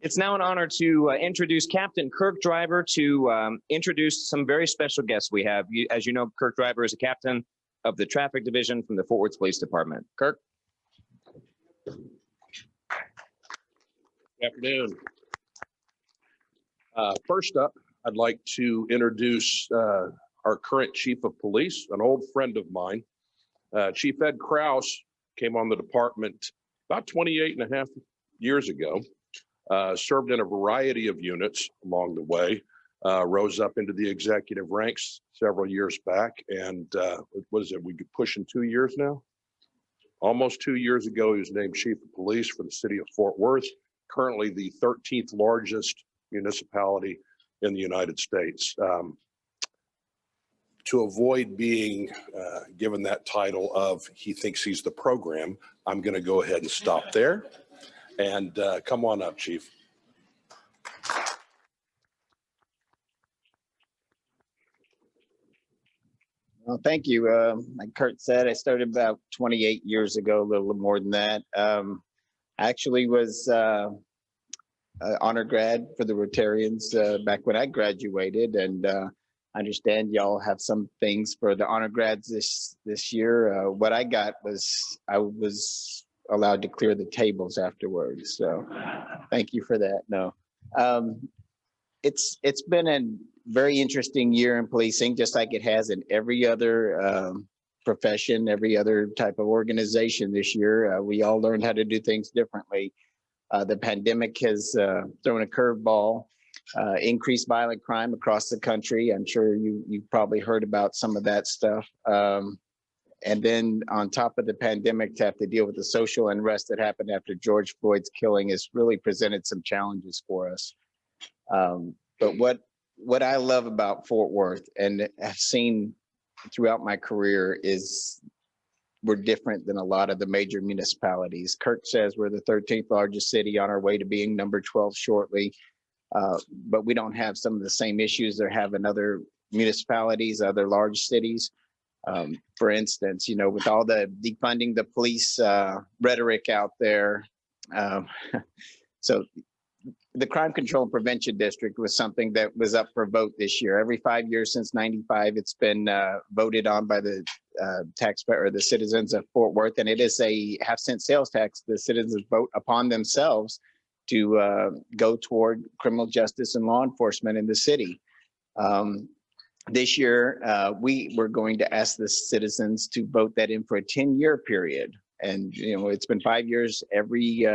It's now an honor to introduce Captain Kirk Driver to introduce some very special guests we have. As you know, Kirk Driver is a captain of the traffic division from the Fort Worth Police Department. Kirk. Good afternoon. First up, I'd like to introduce our current Chief of Police, an old friend of mine. Chief Ed Krause came on the department about 28 and a half years ago. Served in a variety of units along the way, rose up into the executive ranks several years back, and what is it, we pushing 2 years now? Almost 2 years ago, he was named Chief of Police for the city of Fort Worth, currently the 13th largest municipality in the United States. To avoid being given that title of he thinks he's the program, I'm going to go ahead and stop there. And come on up, Chief. Well, thank you. Like Kurt said, I started about 28 years ago, a little more than that. I actually was an honor grad for the Rotarians back when I graduated, and I understand y'all have some things for the honor grads this year. What I got was I was allowed to clear the tables afterwards. So thank you for that. No, it's been a very interesting year in policing, just like it has in every other profession, every other type of organization this year. We all learned how to do things differently. The pandemic has thrown a curveball, increased violent crime across the country. I'm sure you've probably heard about some of that stuff. And then on top of the pandemic, to have to deal with the social unrest that happened after George Floyd's killing has really presented some challenges for us. But what I love about Fort Worth and have seen throughout my career is we're different than a lot of the major municipalities. Kirk says we're the 13th largest city, on our way to being number 12 shortly. But we don't have some of the same issues they're having other municipalities, other large cities. For instance, you know, with all the defunding the police rhetoric out there. So the Crime Control and Prevention District was something that was up for vote this year. Every 5 years since '95, it's been voted on by the taxpayer or the citizens of Fort Worth, and it is a half-cent sales tax the citizens vote upon themselves to go toward criminal justice and law enforcement in the city. This year, we were going to ask the citizens to vote that in for a 10-year period. And, you know, it's been 5 years every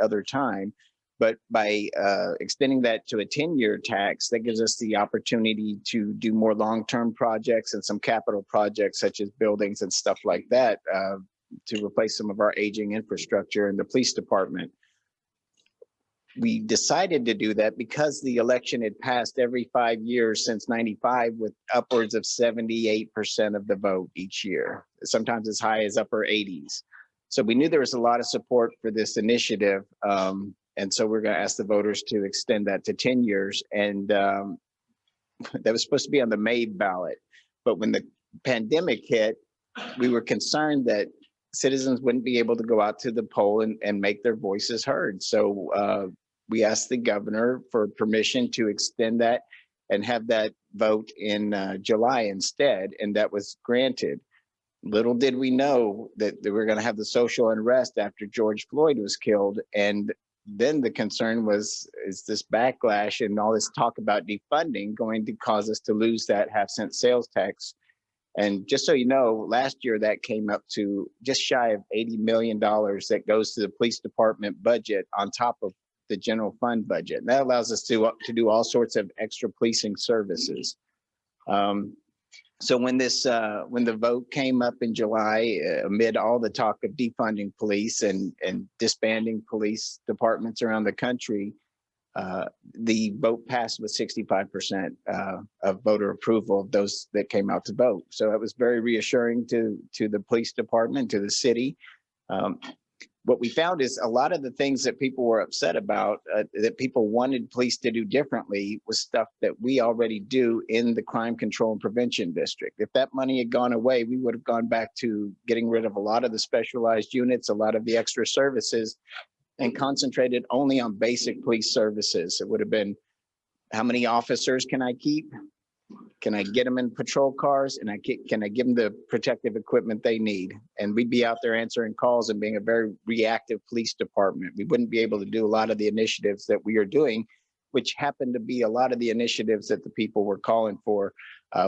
other time. But by extending that to a 10-year tax, that gives us the opportunity to do more long-term projects and some capital projects such as buildings and stuff like that to replace some of our aging infrastructure in the police department. We decided to do that because the election had passed every 5 years since '95 with upwards of 78% of the vote each year, sometimes as high as upper 80s. So we knew there was a lot of support for this initiative. And so we're going to ask the voters to extend that to 10 years. And that was supposed to be on the May ballot. But when the pandemic hit, we were concerned that citizens wouldn't be able to go out to the poll and make their voices heard. So we asked the governor for permission to extend that and have that vote in July instead, and that was granted. Little did we know that we were going to have the social unrest after George Floyd was killed. And then the concern was, is this backlash and all this talk about defunding going to cause us to lose that half-cent sales tax? And just so you know, last year that came up to just shy of $80 million that goes to the police department budget on top of the general fund budget. And that allows us to do all sorts of extra policing services. So when the vote came up in July, amid all the talk of defunding police and disbanding police departments around the country, the vote passed with 65% of voter approval of those that came out to vote. So it was very reassuring to the police department, to the city. What we found is a lot of the things that people were upset about, that people wanted police to do differently, was stuff that we already do in the Crime Control and Prevention District. If that money had gone away, we would have gone back to getting rid of a lot of the specialized units, a lot of the extra services, and concentrated only on basic police services. It would have been, how many officers can I keep? Can I get them in patrol cars? And can I give them the protective equipment they need? And we'd be out there answering calls and being a very reactive police department. We wouldn't be able to do a lot of the initiatives that we are doing, which happened to be a lot of the initiatives that the people were calling for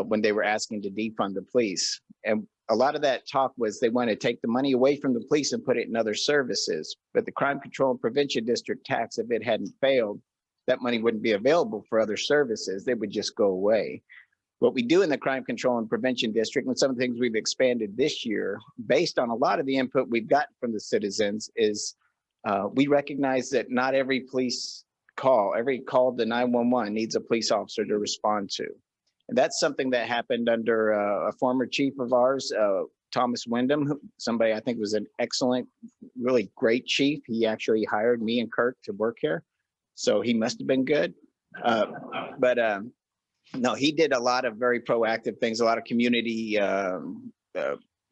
when they were asking to defund the police. And a lot of that talk was they want to take the money away from the police and put it in other services. But the Crime Control and Prevention District tax, if it hadn't failed, that money wouldn't be available for other services. They would just go away. What we do in the Crime Control and Prevention District, and some of the things we've expanded this year, based on a lot of the input we've gotten from the citizens, is we recognize that not every police call, every call to 911 needs a police officer to respond to. And that's something that happened under a former chief of ours, Thomas Wyndham, somebody I think was an excellent, really great chief. He actually hired me and Kirk to work here. So he must have been good. No, he did a lot of very proactive things. A lot of community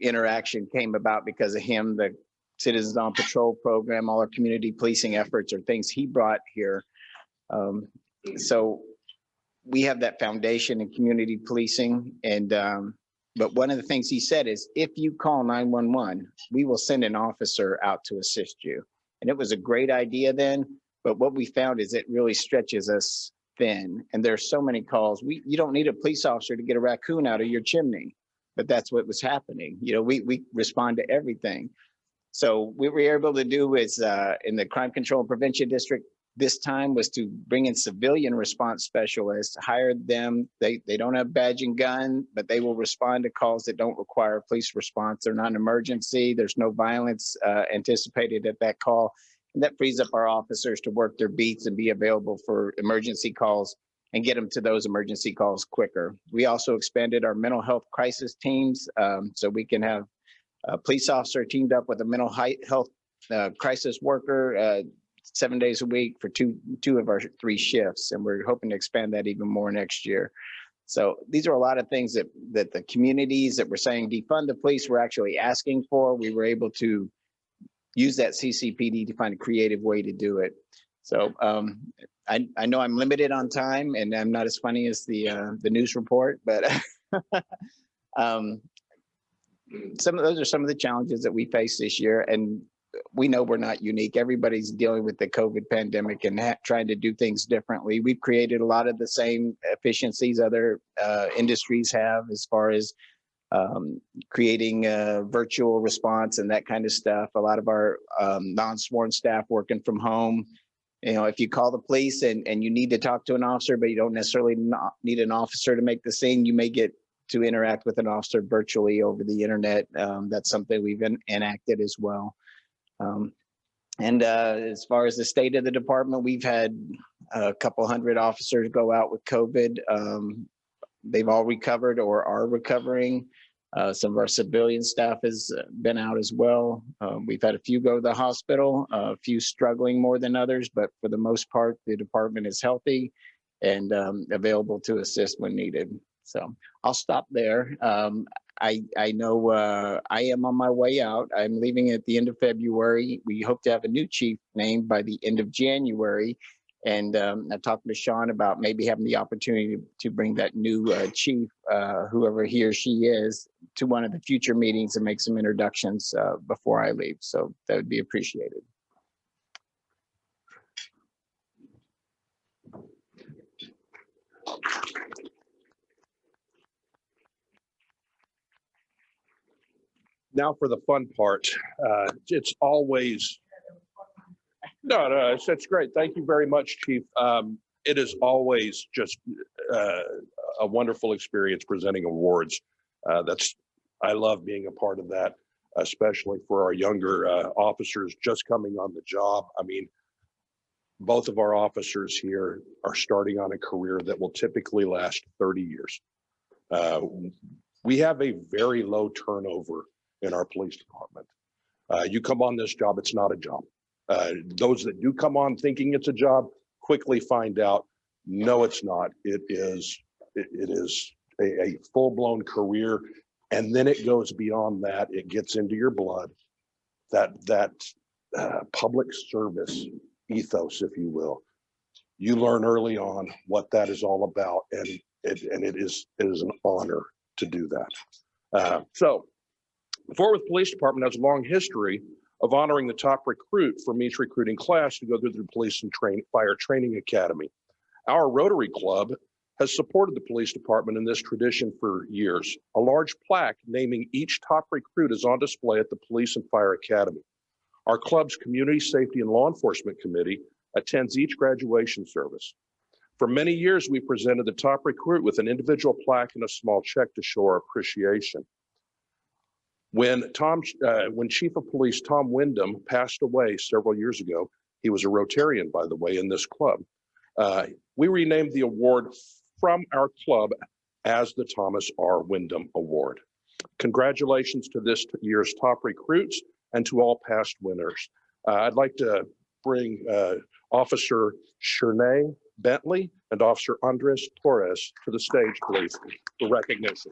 interaction came about because of him. The Citizens on Patrol program, all our community policing efforts are things he brought here. So we have that foundation in community policing. And but one of the things he said is, if you call 911, we will send an officer out to assist you. And it was a great idea then. But what we found is it really stretches us thin. And there's so many calls. You don't need a police officer to get a raccoon out of your chimney, but that's what was happening. You know, we respond to everything. So what we were able to do is in the Crime Control and Prevention District this time was to bring in civilian response specialists, hire them. They don't have badge and gun, but they will respond to calls that don't require police response. They're not an emergency. There's no violence anticipated at that call. And that frees up our officers to work their beats and be available for emergency calls and get them to those emergency calls quicker. We also expanded our mental health crisis teams so we can have a police officer teamed up with a mental health crisis worker 7 days a week for two of our 3 shifts. And we're hoping to expand that even more next year. So these are a lot of things that the communities that were saying defund the police were actually asking for. We were able to use that CCPD to find a creative way to do it. So I know I'm limited on time and I'm not as funny as the news report, but those are some of the challenges that we face this year. And we know we're not unique. Everybody's dealing with the COVID pandemic and trying to do things differently. We've created a lot of the same efficiencies other industries have as far as creating a virtual response and that kind of stuff. A lot of our non-sworn staff working from home. You know, if you call the police and you need to talk to an officer, but you don't necessarily need an officer to make the scene, you may get to interact with an officer virtually over the internet. That's something we've enacted as well. As far as the state of the department, we've had a couple hundred officers go out with COVID. They've all recovered or are recovering. Some of our civilian staff has been out as well. We've had a few go to the hospital, a few struggling more than others, but for the most part, the department is healthy and available to assist when needed. So I'll stop there. I know I am on my way out. I'm leaving at the end of February. We hope to have a new chief named by the end of January. And I talked to Sean about maybe having the opportunity to bring that new chief, whoever he or she is, to one of the future meetings and make some introductions before I leave. So that would be appreciated. Now for the fun part. It's always, no, it's great. Thank you very much, Chief. It is always just a wonderful experience presenting awards. I love being a part of that, especially for our younger officers just coming on the job. I mean, both of our officers here are starting on a career that will typically last 30 years. We have a very low turnover in our police department. You come on this job, it's not a job. Those that do come on thinking it's a job quickly find out, no, it's not. It is a full-blown career. And then it goes beyond that. It gets into your blood. That public service ethos, if you will. You learn early on what that is all about, and it is an honor to do that. So the Fort Worth Police Department has a long history of honoring the top recruit from each recruiting class to go through the Police and Fire Training Academy. Our Rotary Club has supported the police department in this tradition for years. A large plaque naming each top recruit is on display at the Police and Fire Academy. Our club's Community Safety and Law Enforcement Committee attends each graduation service. For many years, we presented the top recruit with an individual plaque and a small check to show our appreciation. When Chief of Police Tom Wyndham passed away several years ago, he was a Rotarian, by the way, in this club. We renamed the award from our club as the Thomas R. Wyndham Award. Congratulations to this year's top recruits and to all past winners. I'd like to bring Officer Shernay Bentley and Officer Andres Torres to the stage, please, for recognition.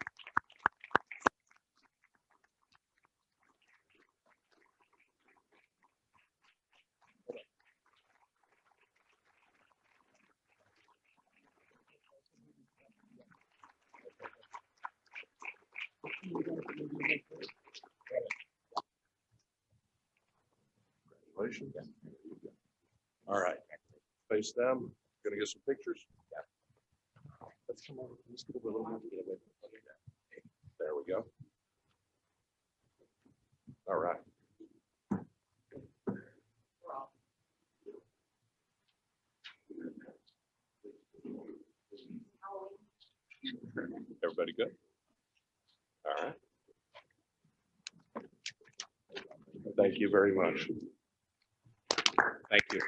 Congratulations. All right, face them. Gonna get some pictures. Let's come over. Let's get a little bit away. There we go. All right. Everybody good? All right. Thank you very much. Thank you.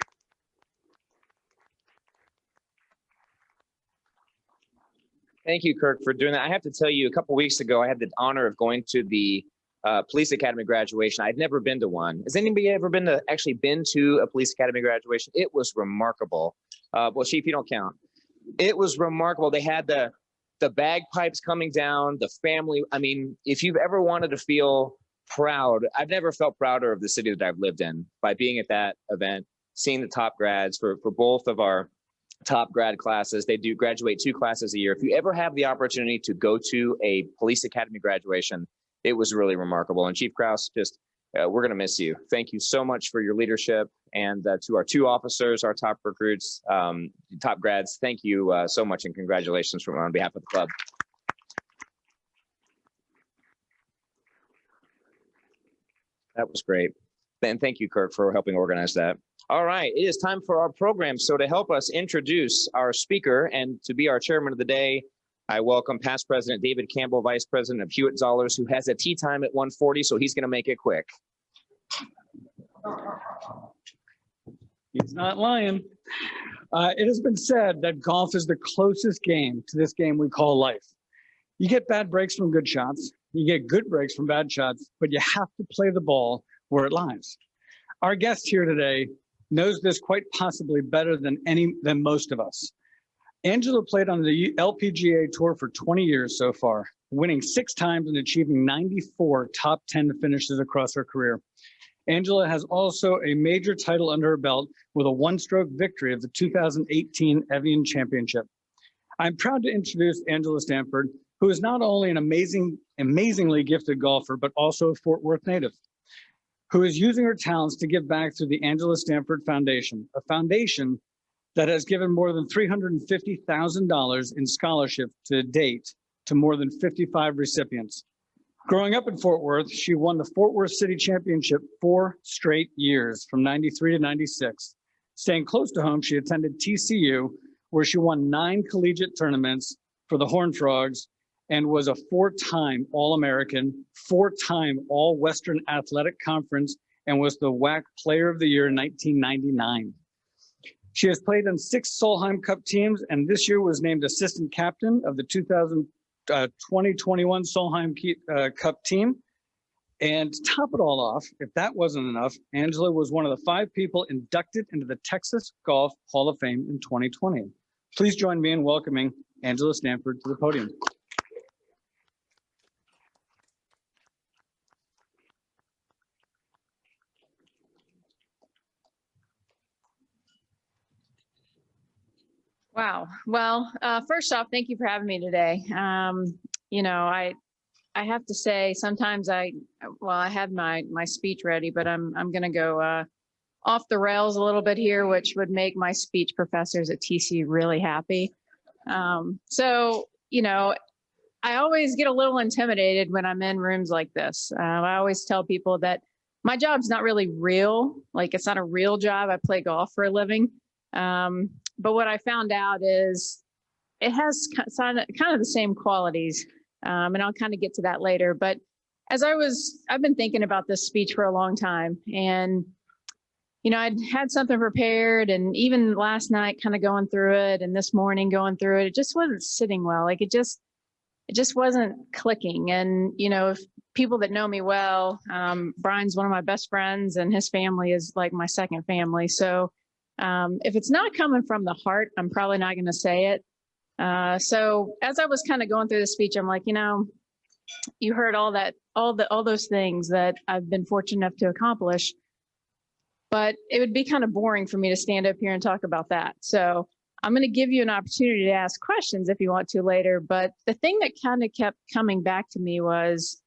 Thank you, Kirk, for doing that. I have to tell you, a couple weeks ago, I had the honor of going to the Police Academy graduation. I'd never been to one. Has anybody ever been to a Police Academy graduation? It was remarkable. Well, Chief, you don't count. It was remarkable. They had the bagpipes coming down, the family. I mean, if you've ever wanted to feel proud, I've never felt prouder of the city that I've lived in by being at that event, seeing the top grads for both of our top grad classes. They do graduate 2 classes a year. If you ever have the opportunity to go to a Police Academy graduation, it was really remarkable. And Chief Krause, just we're going to miss you. Thank you so much for your leadership. And to our 2 officers, our top recruits, top grads, thank you so much and congratulations on behalf of the club. That was great. And thank you, Kirk, for helping organize that. All right, it is time for our program. So to help us introduce our speaker and to be our chairman of the day, I welcome past President David Campbell, Vice President of Hewitt Zollers, who has a tea time at 1:40, so he's going to make it quick. He's not lying. It has been said that golf is the closest game to this game we call life. You get bad breaks from good shots. You get good breaks from bad shots, but you have to play the ball where it lies. Our guest here today knows this quite possibly better than most of us. Angela played on the LPGA Tour for 20 years so far, winning 6 times and achieving 94 top 10 finishes across her career. Angela has also a major title under her belt with a 1-stroke victory of the 2018 Evian Championship. I'm proud to introduce Angela Stanford, who is not only an amazingly gifted golfer, but also a Fort Worth native, who is using her talents to give back through the Angela Stanford Foundation, a foundation that has given more than $350,000 in scholarship to date to more than 55 recipients. Growing up in Fort Worth, she won the Fort Worth City Championship 4 straight years from 93 to 96. Staying close to home, she attended TCU, where she won 9 collegiate tournaments for the Horned Frogs and was a 4-time All-American, 4-time All-Western Athletic Conference, and was the WAC Player of the Year in 1999. She has played on 6 Solheim Cup teams, and this year was named assistant captain of the 2020-21 Solheim Cup team. And to top it all off, if that wasn't enough, Angela was one of the 5 people inducted into the Texas Golf Hall of Fame in 2020. Please join me in welcoming Angela Stanford to the podium. Wow. Well, first off, thank you for having me today. You know, I have to say sometimes I had my speech ready, but I'm going to go off the rails a little bit here, which would make my speech professors at TCU really happy. So, you know, I always get a little intimidated when I'm in rooms like this. I always tell people that my job's not really real. Like, it's not a real job. I play golf for a living. But what I found out is it has kind of the same qualities. And I'll kind of get to that later. But I've been thinking about this speech for a long time. And, you know, I'd had something prepared, and even last night kind of going through it, and this morning going through it, it just wasn't sitting well. Like, it just wasn't clicking. And, you know, if people that know me well, Brian's one of my best friends, and his family is like my second family. So if it's not coming from the heart, I'm probably not going to say it. So as I was kind of going through the speech, I'm like, you know, you heard all those things that I've been fortunate enough to accomplish, but it would be kind of boring for me to stand up here and talk about that. So I'm going to give you an opportunity to ask questions if you want to later. But the thing that kind of kept coming back to me was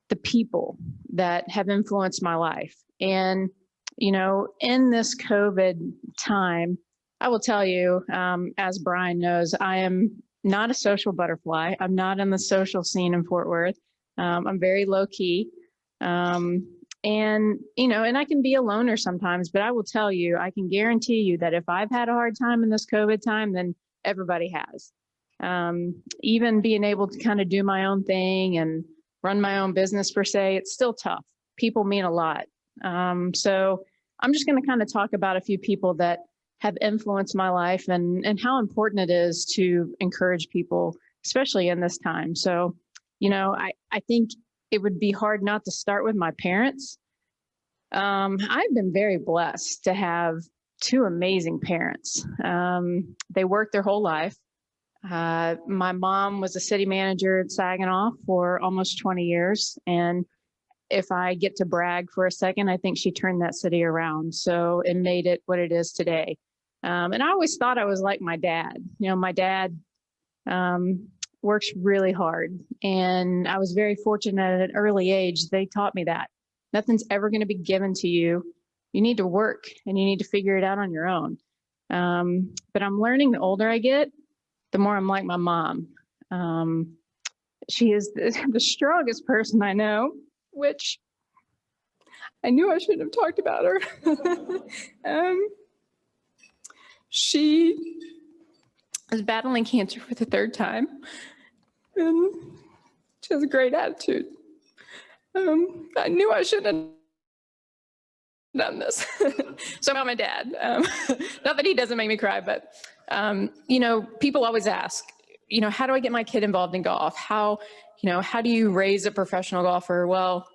the people that have influenced my life. And, you know, in this COVID time, I will tell you, as Brian knows, I am not a social butterfly. I'm not in the social scene in Fort Worth. I'm very low key. And, you know, and I can be a loner sometimes, but I will tell you, I can guarantee you that if I've had a hard time in this COVID time, then everybody has. Even being able to kind of do my own thing and run my own business per se, it's still tough. People mean a lot. So I'm just going to kind of talk about a few people that have influenced my life and how important it is to encourage people, especially in this time. So, you know, I think it would be hard not to start with my parents. I've been very blessed to have two amazing parents. They worked their whole life. My mom was a city manager at Saginaw for almost 20 years. And if I get to brag for a second, I think she turned that city around. So it made it what it is today. And I always thought I was like my dad. You know, my dad works really hard. And I was very fortunate at an early age. They taught me that nothing's ever going to be given to you. You need to work and you need to figure it out on your own. But I'm learning the older I get, the more I'm like my mom. She is the strongest person I know, which I knew I shouldn't have talked about her. She is battling cancer for the third time. And she has a great attitude. I knew I shouldn't have done this. So about my dad, not that he doesn't make me cry, but you know, people always ask, you know, how do I get my kid involved in golf? How do you raise a professional golfer? Well,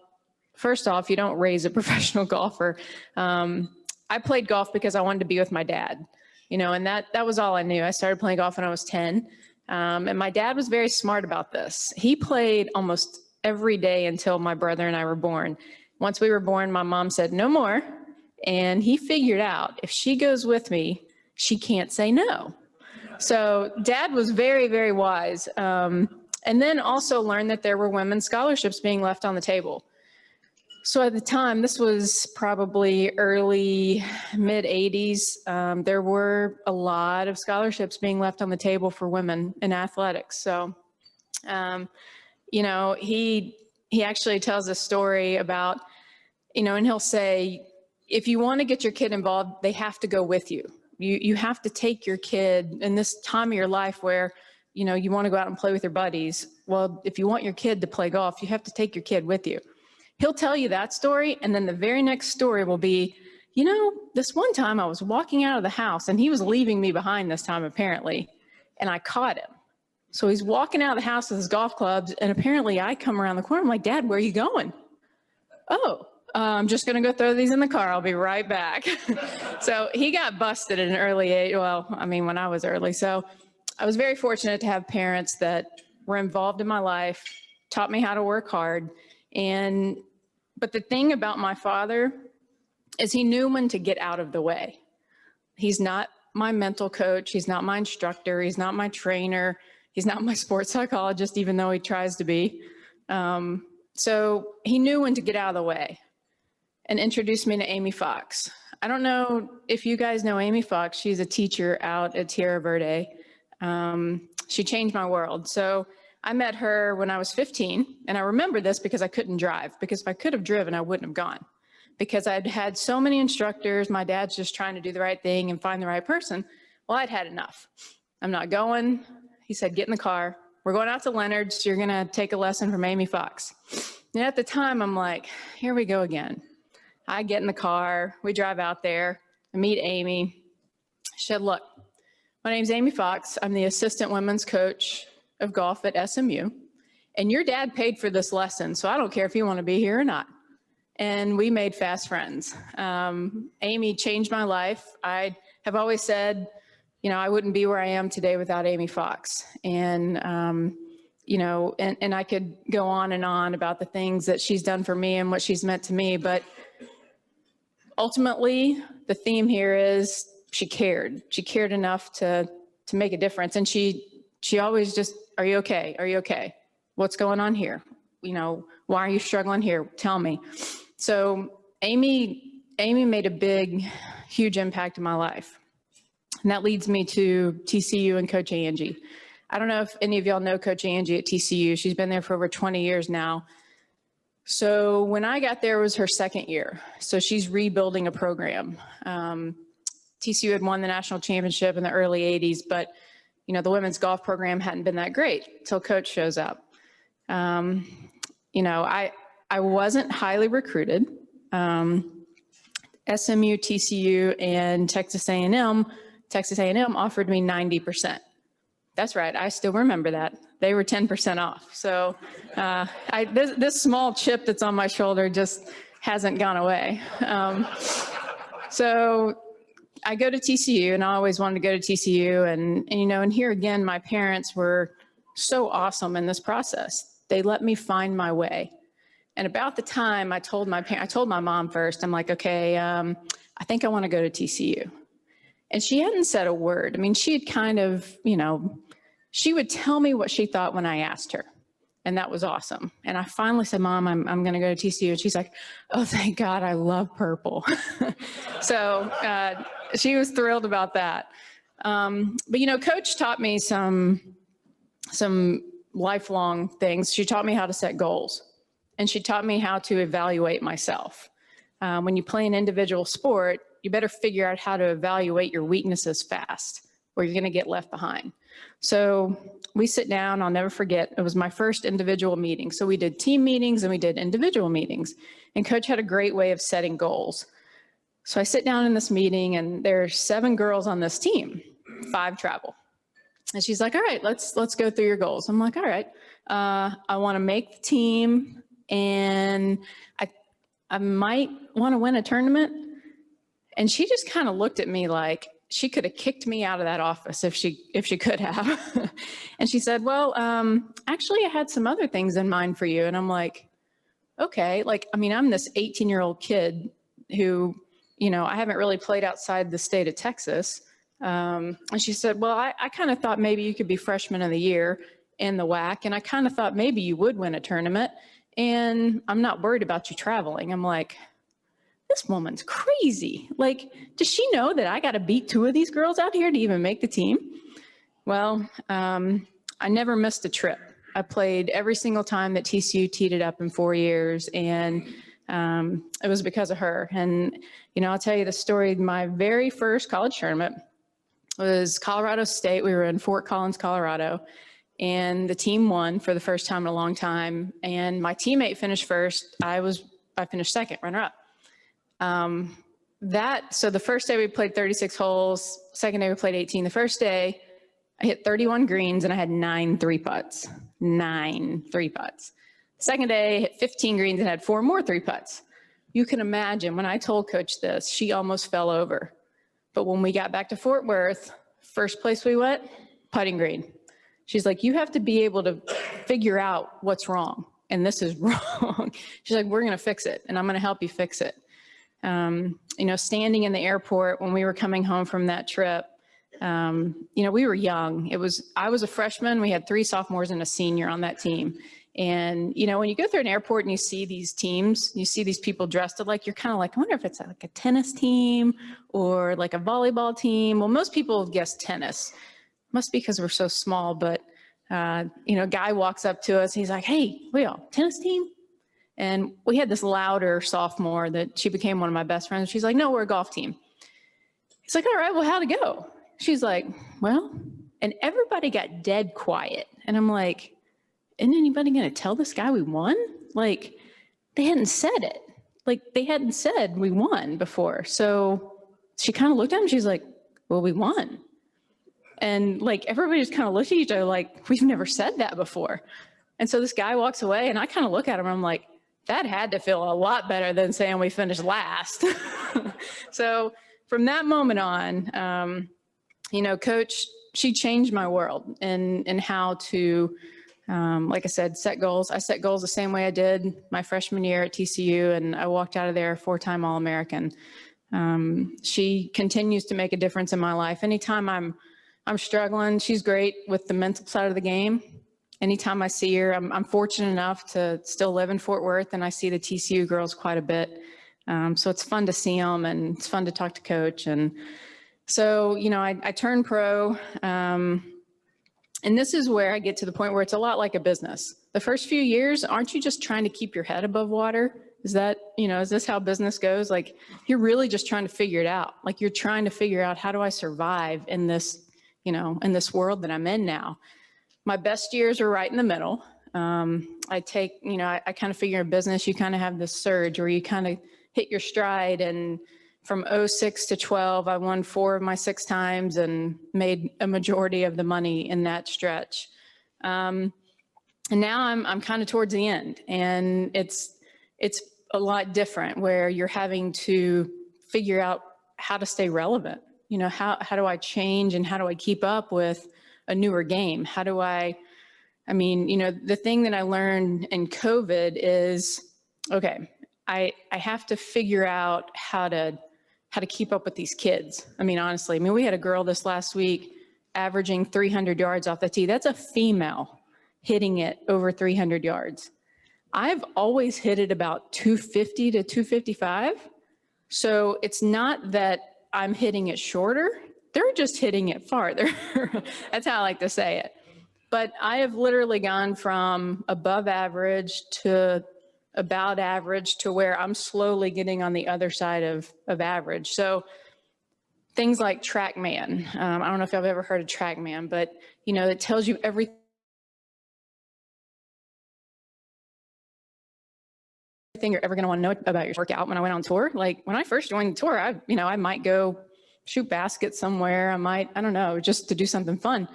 first off, you don't raise a professional golfer. I played golf because I wanted to be with my dad, you know, and that was all I knew. I started playing golf when I was 10. And my dad was very smart about this. He played almost every day until my brother and I were born. Once we were born, my mom said, no more. And he figured out if she goes with me, she can't say no. So Dad was very, very wise. And then also learned that there were women's scholarships being left on the table. So at the time, this was probably early, mid 80s, there were a lot of scholarships being left on the table for women in athletics. So, you know, he actually tells a story about, you know, and he'll say, if you want to get your kid involved, they have to go with you. You have to take your kid in this time of your life where, you know, you want to go out and play with your buddies. Well, if you want your kid to play golf, you have to take your kid with you. He'll tell you that story, and then the very next story will be, you know, this one time I was walking out of the house, and he was leaving me behind this time apparently, and I caught him. So he's walking out of the house with his golf clubs, and apparently I come around the corner. I'm like, Dad, where are you going? Oh, I'm just going to go throw these in the car. I'll be right back. So he got busted at an early age. Well, I mean, when I was early. So I was very fortunate to have parents that were involved in my life, taught me how to work hard. But the thing about my father is he knew when to get out of the way. He's not my mental coach. He's not my instructor. He's not my trainer. He's not my sports psychologist, even though he tries to be. So he knew when to get out of the way and introduced me to Amy Fox. I don't know if you guys know Amy Fox. She's a teacher out at Tierra Verde. She changed my world. So I met her when I was 15, and I remember this because I couldn't drive, because if I could have driven, I wouldn't have gone, because I'd had so many instructors. My dad's just trying to do the right thing and find the right person. Well, I'd had enough. I'm not going. He said, get in the car. We're going out to Leonard's. You're going to take a lesson from Amy Fox. And at the time, I'm like, here we go again. I get in the car. We drive out there. I meet Amy. She said, look, my name's Amy Fox. I'm the assistant women's coach of golf at SMU. And your dad paid for this lesson, so I don't care if you want to be here or not. And we made fast friends. Amy changed my life. I have always said, you know, I wouldn't be where I am today without Amy Fox. And, you know, and I could go on and on about the things that she's done for me and what she's meant to me. But ultimately, the theme here is she cared. She cared enough to make a difference. And she always just, are you okay? Are you okay? What's going on here? You know, why are you struggling here? Tell me. So Amy made a big, huge impact in my life. And that leads me to TCU and Coach Angie. I don't know if any of y'all know Coach Angie at TCU. She's been there for over 20 years now. So when I got there, it was her second year. So she's rebuilding a program. TCU had won the national championship in the early 80s, but you know, the women's golf program hadn't been that great till Coach shows up. You know, I wasn't highly recruited. SMU, TCU, and Texas A&M offered me 90%. That's right, I still remember that. They were 10% off. So this small chip that's on my shoulder just hasn't gone away. So I go to TCU, and I always wanted to go to TCU. And you know, and here again, my parents were so awesome in this process. They let me find my way. And about the time I told my mom first, I'm like, okay, I think I want to go to TCU. And she hadn't said a word. I mean, she had kind of, you know, she would tell me what she thought when I asked her. And that was awesome. And I finally said, Mom, I'm going to go to TCU. And she's like, oh, thank God, I love purple. So she was thrilled about that. But, you know, Coach taught me some lifelong things. She taught me how to set goals. And she taught me how to evaluate myself. When you play an individual sport, you better figure out how to evaluate your weaknesses fast, or you're going to get left behind. So we sit down. I'll never forget. It was my first individual meeting. So we did team meetings and we did individual meetings. And Coach had a great way of setting goals. So I sit down in this meeting, and there's 7 girls on this team, 5 travel. And she's like, all right, let's go through your goals. I'm like, all right, I want to make the team, and I might want to win a tournament. And she just kind of looked at me like she could have kicked me out of that office if she could have. And she said, well, actually, I had some other things in mind for you. And I'm like, okay, like, I mean, I'm this 18-year-old kid who, you know, I haven't really played outside the state of Texas. And she said, well, I kind of thought maybe you could be freshman of the year in the WAC. And I kind of thought maybe you would win a tournament. And I'm not worried about you traveling. I'm like, this woman's crazy. Like, does she know that I got to beat 2 of these girls out here to even make the team? Well, I never missed a trip. I played every single time that TCU teed it up in 4 years. And it was because of her. And, you know, I'll tell you the story. My very first college tournament was Colorado State. We were in Fort Collins, Colorado. And the team won for the first time in a long time. And my teammate finished first. I finished second, runner-up. So the first day we played 36 holes. Second day we played 18. The first day I hit 31 greens and I had 9 3-putts. 9 3-putts. Second day I hit 15 greens and had 4 more 3-putts. You can imagine when I told Coach this, she almost fell over. But when we got back to Fort Worth, first place we went, putting green. She's like, you have to be able to figure out what's wrong. And this is wrong. She's like, we're going to fix it. And I'm going to help you fix it. You know, standing in the airport when we were coming home from that trip, We were young. I was a freshman. We had 3 sophomores and a senior on that team. And, when you go through an airport and you see these teams, you see these people dressed like, you're kind of like, I wonder if it's like a tennis team or like a volleyball team. Well, most people guess tennis. Must be because we're so small, but, a guy walks up to us. He's like, hey, we all tennis team? And we had this louder sophomore that she became one of my best friends. She's like, no, we're a golf team. He's like, all right, well, how'd it go? She's like, well, and everybody got dead quiet. And I'm like, isn't anybody going to tell this guy we won? Like, they hadn't said it. Like, they hadn't said we won before. So she kind of looked at him. She's like, well, we won. And like, everybody just kind of looked at each other like, we've never said that before. And so this guy walks away and I kind of look at him. I'm like, that had to feel a lot better than saying we finished last. So from that moment on, Coach, she changed my world and how to, like I said, set goals. I set goals the same way I did my freshman year at TCU, and I walked out of there 4-time All-American. She continues to make a difference in my life. Anytime I'm struggling, she's great with the mental side of the game. Anytime I see her, I'm fortunate enough to still live in Fort Worth, and I see the TCU girls quite a bit. So it's fun to see them, and it's fun to talk to Coach. And so, I turned pro, and this is where I get to the point where it's a lot like a business. The first few years, aren't you just trying to keep your head above water? Is that, is this how business goes? Like, you're really just trying to figure it out. Like, you're trying to figure out, how do I survive in this, in this world that I'm in now? My best years are right in the middle. I kind of figure in business, you kind of have this surge where you kind of hit your stride. And from 06 to 12, I won 4 of my 6 times and made a majority of the money in that stretch. And now I'm kind of towards the end, and it's a lot different where you're having to figure out how to stay relevant. How do I change and how do I keep up with a newer game? How do the thing that I learned in COVID is, okay, I have to figure out how to keep up with these kids. Honestly, we had a girl this last week averaging 300 yards off the tee. That's a female hitting it over 300 yards. I've always hit it about 250 to 255. So it's not that I'm hitting it shorter. They're just hitting it farther. That's how I like to say it. But I have literally gone from above average to about average to where I'm slowly getting on the other side of average. So things like TrackMan. I don't know if I've ever heard of TrackMan, but it tells you everything you're ever going to want to know about your workout. When I went on tour, like when I first joined the tour, I might go shoot baskets somewhere. I don't know, just to do something fun.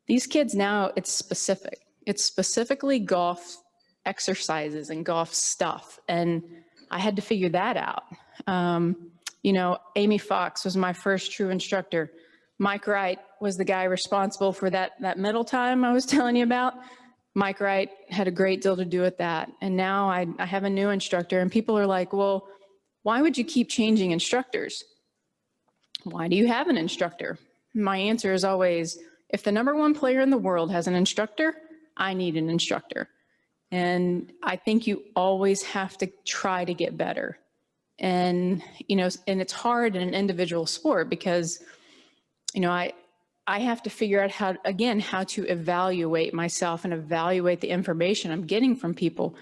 These kids now, it's specific. It's specifically golf exercises and golf stuff. And I had to figure that out. Amy Fox was my first true instructor. Mike Wright was the guy responsible for that middle time I was telling you about. Mike Wright had a great deal to do with that. And now I have a new instructor, and people are like, well, why would you keep changing instructors? Why do you have an instructor? My answer is always, if the #1 player in the world has an instructor, I need an instructor. And I think you always have to try to get better. And, and it's hard in an individual sport because, I have to figure out how to evaluate myself and evaluate the information I'm getting from people.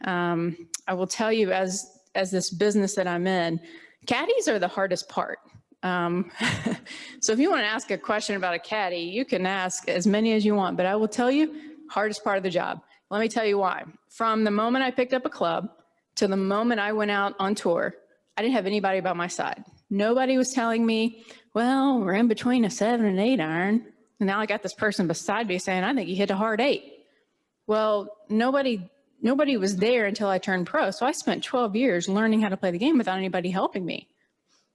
I will tell you, as this business that I'm in, caddies are the hardest part. So if you want to ask a question about a caddy, you can ask as many as you want, but I will tell you, hardest part of the job. Let me tell you why. From the moment I picked up a club to the moment I went out on tour, I didn't have anybody by my side. Nobody was telling me, well, we're in between a 7 and 8 iron. And now I got this person beside me saying, I think you hit a hard 8. Well, nobody was there until I turned pro. So I spent 12 years learning how to play the game without anybody helping me.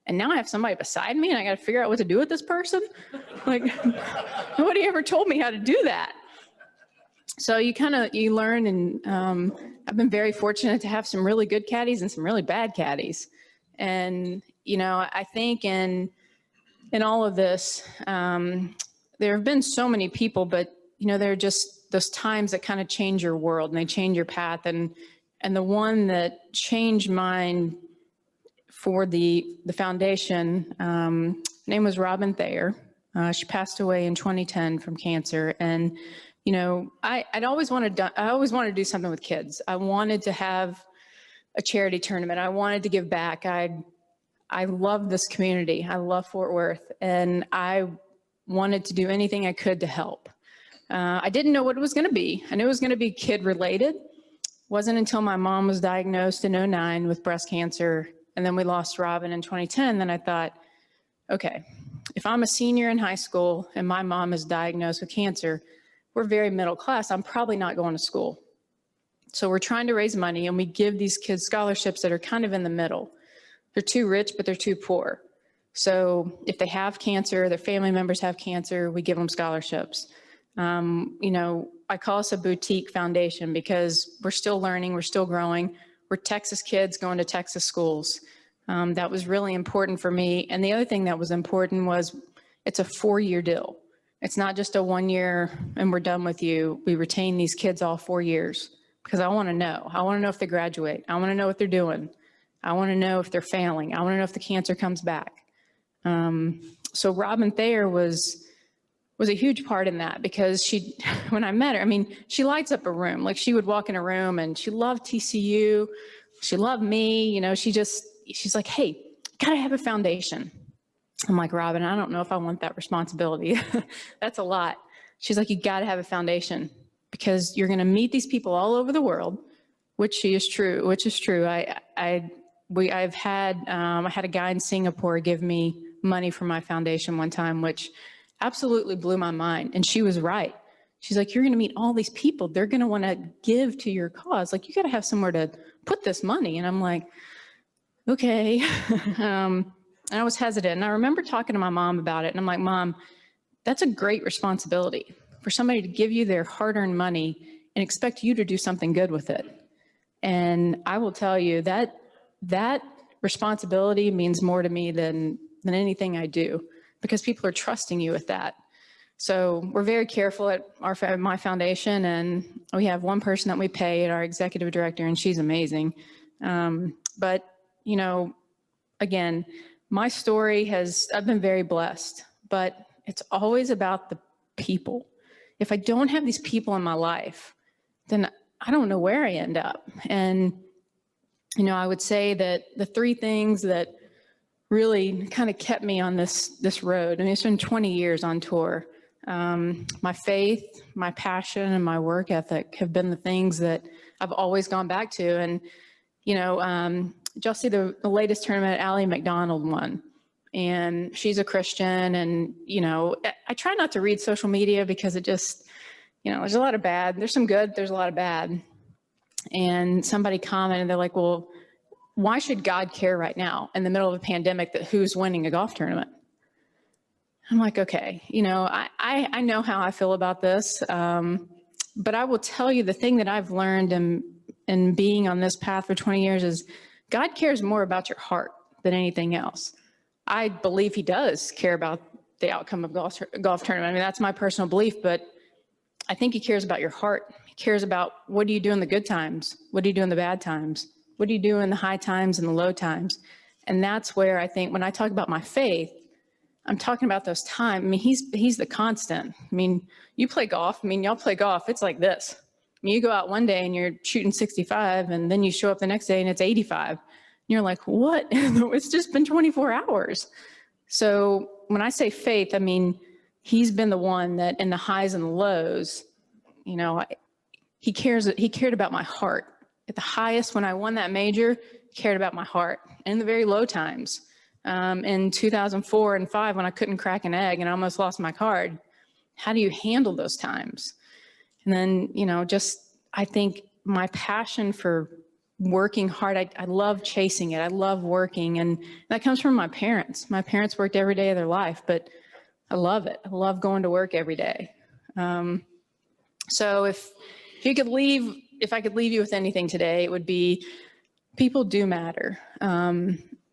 And now I have somebody beside me and I got to figure out what to do with this person. Like, nobody ever told me how to do that. So you learn, and I've been very fortunate to have some really good caddies and some really bad caddies. And, I think in in all of this, there have been so many people, but there are just those times that kind of change your world and they change your path. And the one that changed mine for the foundation, her name was Robin Thayer. She passed away in 2010 from cancer. And, I always wanted to do something with kids. I wanted to have a charity tournament. I wanted to give back. I love this community. I love Fort Worth, and I wanted to do anything I could to help. I didn't know what it was going to be. I knew it was going to be kid related. Wasn't until my mom was diagnosed in 2009 with breast cancer, and then we lost Robin in 2010. Then I thought, okay, if I'm a senior in high school and my mom is diagnosed with cancer, we're very middle class. I'm probably not going to school. So we're trying to raise money, and we give these kids scholarships that are kind of in the middle. They're too rich, but they're too poor. So if they have cancer, their family members have cancer, we give them scholarships. I call us a boutique foundation because we're still learning, we're still growing. We're Texas kids going to Texas schools. That was really important for me. And the other thing that was important was it's a 4-year deal. It's not just a 1 year and we're done with you. We retain these kids all 4 years because I want to know. I want to know if they graduate. I want to know what they're doing. I want to know if they're failing. I want to know if the cancer comes back. So Robin Thayer was a huge part in that because when I met her, she lights up a room. Like she would walk in a room and she loved TCU. She loved me. She's like, hey, gotta have a foundation. I'm like, Robin, I don't know if I want that responsibility. That's a lot. She's like, you gotta have a foundation because you're gonna meet these people all over the world, which is true. I had a guy in Singapore give me money for my foundation one time, which absolutely blew my mind. And she was right. She's like, you're going to meet all these people. They're going to want to give to your cause. Like, you got to have somewhere to put this money. And I'm like, okay. And I was hesitant. And I remember talking to my mom about it. And I'm like, Mom, that's a great responsibility for somebody to give you their hard-earned money and expect you to do something good with it. And I will tell you that responsibility means more to me than anything I do, because people are trusting you with that. So we're very careful at my foundation, and we have one person that we pay, our executive director, and she's amazing. But again, my story I've been very blessed, but it's always about the people. If I don't have these people in my life, then I don't know where I end up. And I would say that the 3 things that really kind of kept me on this road, it's been 20 years on tour. My faith, my passion, and my work ethic have been the things that I've always gone back to. And, did y'all see the latest tournament Allie McDonald won? And she's a Christian. And, I try not to read social media because it just, there's a lot of bad. There's some good, there's a lot of bad. And somebody commented, they're like, well, why should God care right now in the middle of a pandemic that who's winning a golf tournament? I'm like, okay, I know how I feel about this. But I will tell you the thing that I've learned in being on this path for 20 years is God cares more about your heart than anything else. I believe he does care about the outcome of golf tournament. That's my personal belief, but I think he cares about your heart. He cares about what do you do in the good times? What do you do in the bad times? What do you do in the high times and the low times? And that's where I think when I talk about my faith, I'm talking about those times. He's the constant. You play golf. Y'all play golf. It's like this. You go out one day and you're shooting 65, and then you show up the next day and it's 85. And you're like, what? It's just been 24 hours. So when I say faith, he's been the one that in the highs and the lows, he cared about my heart. At the highest, when I won that major, he cared about my heart. And in the very low times, in 2004 and 2005, when I couldn't crack an egg and I almost lost my card, how do you handle those times? And then, I think my passion for working hard, I love chasing it. I love working. And that comes from my parents. My parents worked every day of their life, but I love it. I love going to work every day. So if I could leave you with anything today, it would be people do matter.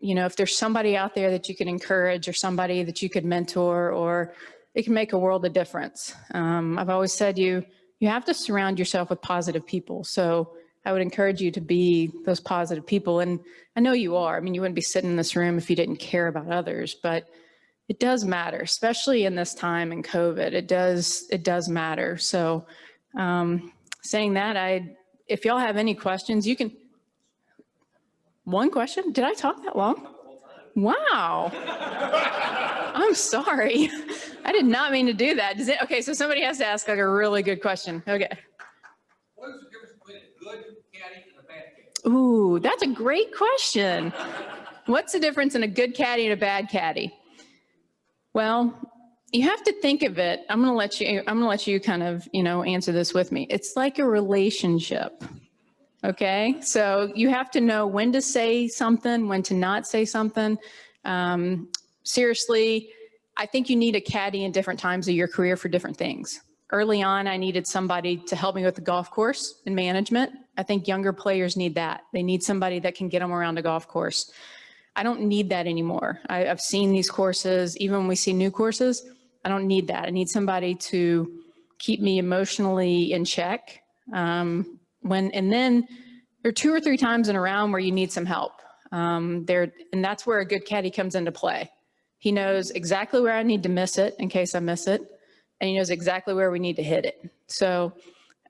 you know, if there's somebody out there that you can encourage or somebody that you could mentor, or it can make a world of difference. I've always said you have to surround yourself with positive people. So I would encourage you to be those positive people. And I know you are. I mean, you wouldn't be sitting in this room if you didn't care about others, but it does matter, especially in this time in COVID. It does matter. So saying that, if y'all have any questions, you can. One question? Did I talk that long? Wow. I'm sorry. I did not mean to do that. Okay, so somebody has to ask like a really good question. Okay. What is the difference between a good caddy and a bad caddy? Ooh, that's a great question. What's the difference in a good caddy and a bad caddy? Well, you have to think of it. I'm going to let you kind of, you know, answer this with me. It's like a relationship. Okay, so you have to know when to say something, when to not say something. Seriously, I think you need a caddy in different times of your career for different things. Early on, I needed somebody to help me with the golf course and management. I think younger players need that. They need somebody that can get them around a golf course. I don't need that anymore. I've seen these courses, even when we see new courses, I don't need that. I need somebody to keep me emotionally in check. And then there are 2 or 3 times in a round where you need some help. And that's where a good caddy comes into play. He knows exactly where I need to miss it in case I miss it, and he knows exactly where we need to hit it. So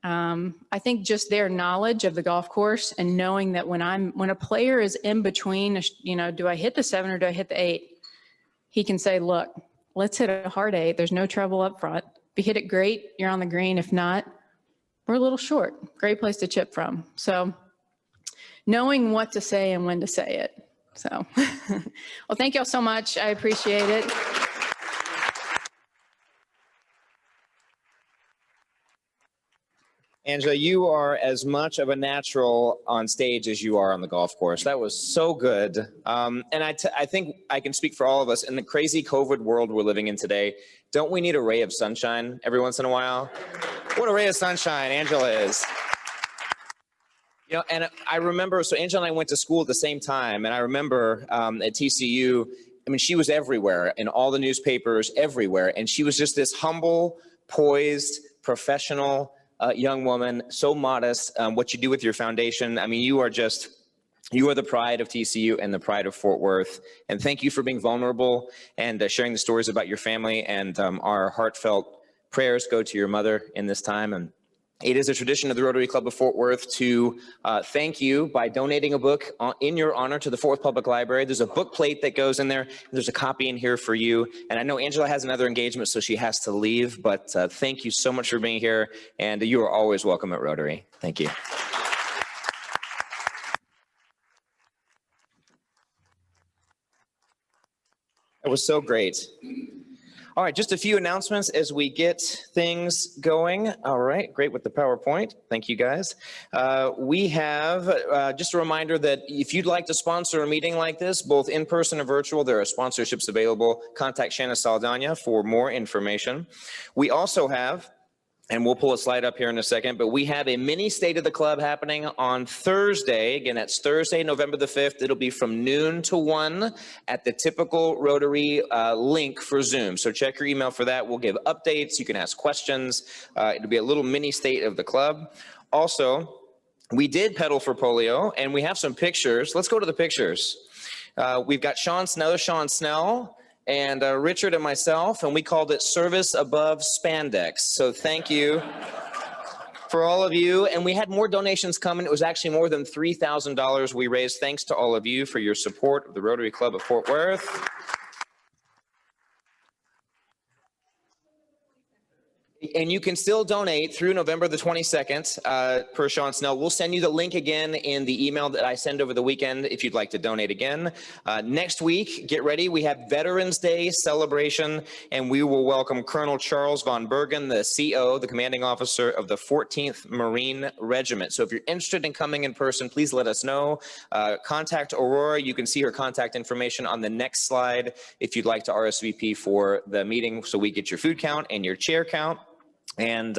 I think just their knowledge of the golf course and knowing that when a player is in between, you know, do I hit the 7 or do I hit the 8? He can say, look, let's hit a hard 8. There's no trouble up front. If you hit it great, you're on the green. If not, we're a little short. Great place to chip from. So knowing what to say and when to say it. So, well, thank y'all so much. I appreciate it. Angela, you are as much of a natural on stage as you are on the golf course. That was so good. And I think I can speak for all of us in the crazy COVID world we're living in today. Don't we need a ray of sunshine every once in a while? What a ray of sunshine Angela is. You know, and I remember, so Angela and I went to school at the same time, and I remember at TCU, I mean, she was everywhere in all the newspapers, everywhere, and she was just this humble, poised, professional young woman, so modest. What you do with your foundation, I mean, you are the pride of TCU and the pride of Fort Worth. And thank you for being vulnerable and sharing the stories about your family. And our heartfelt prayers go to your mother in this time. And it is a tradition of the Rotary Club of Fort Worth to thank you by donating a book in your honor to the Fort Worth Public Library. There's a book plate that goes in there. There's a copy in here for you. And I know Angela has another engagement, so she has to leave. But thank you so much for being here. And you are always welcome at Rotary. Thank you. It was so great. All right, just a few announcements as we get things going. All right, great with the PowerPoint. Thank you, guys. We have just a reminder that if you'd like to sponsor a meeting like this, both in person or virtual, there are sponsorships available. Contact Shanna Saldana for more information. We also have, and we'll pull a slide up here in a second, but we have a mini State of the Club happening on Thursday. Again, that's Thursday, November the 5th. It'll be from noon to 1 at the typical Rotary link for Zoom. So check your email for that. We'll give updates. You can ask questions. It'll be a little mini State of the Club. Also, we did pedal for polio, and we have some pictures. Let's go to the pictures. We've got Sean Snell, and Richard and myself, and we called it Service Above Spandex. So thank you for all of you. And we had more donations coming. It was actually more than $3,000 we raised. Thanks to all of you for your support of the Rotary Club of Fort Worth. And you can still donate through November the 22nd per Sean Snell. We'll send you the link again in the email that I send over the weekend if you'd like to donate again. Next week, get ready. We have Veterans Day celebration, and we will welcome Colonel Charles von Bergen, the CO, the commanding officer of the 14th Marine Regiment. So if you're interested in coming in person, please let us know. Contact Aurora. You can see her contact information on the next slide if you'd like to RSVP for the meeting so we get your food count and your chair count. And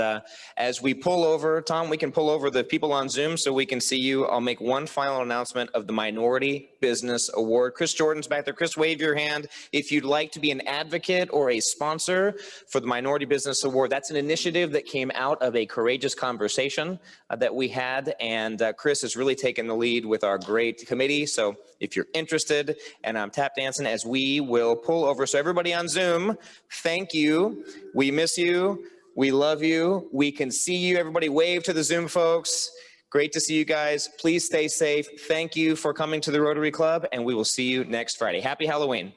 as we pull over, Tom, we can pull over the people on Zoom so we can see you. I'll make one final announcement of the Minority Business Award. Chris Jordan's back there. Chris, wave your hand if you'd like to be an advocate or a sponsor for the Minority Business Award. That's an initiative that came out of a courageous conversation that we had, and Chris has really taken the lead with our great committee. So if you're interested, and I'm tap dancing as we will pull over. So everybody on Zoom, thank you. We miss you. We love you. We can see you. Everybody wave to the Zoom folks. Great to see you guys. Please stay safe. Thank you for coming to the Rotary Club, and we will see you next Friday. Happy Halloween.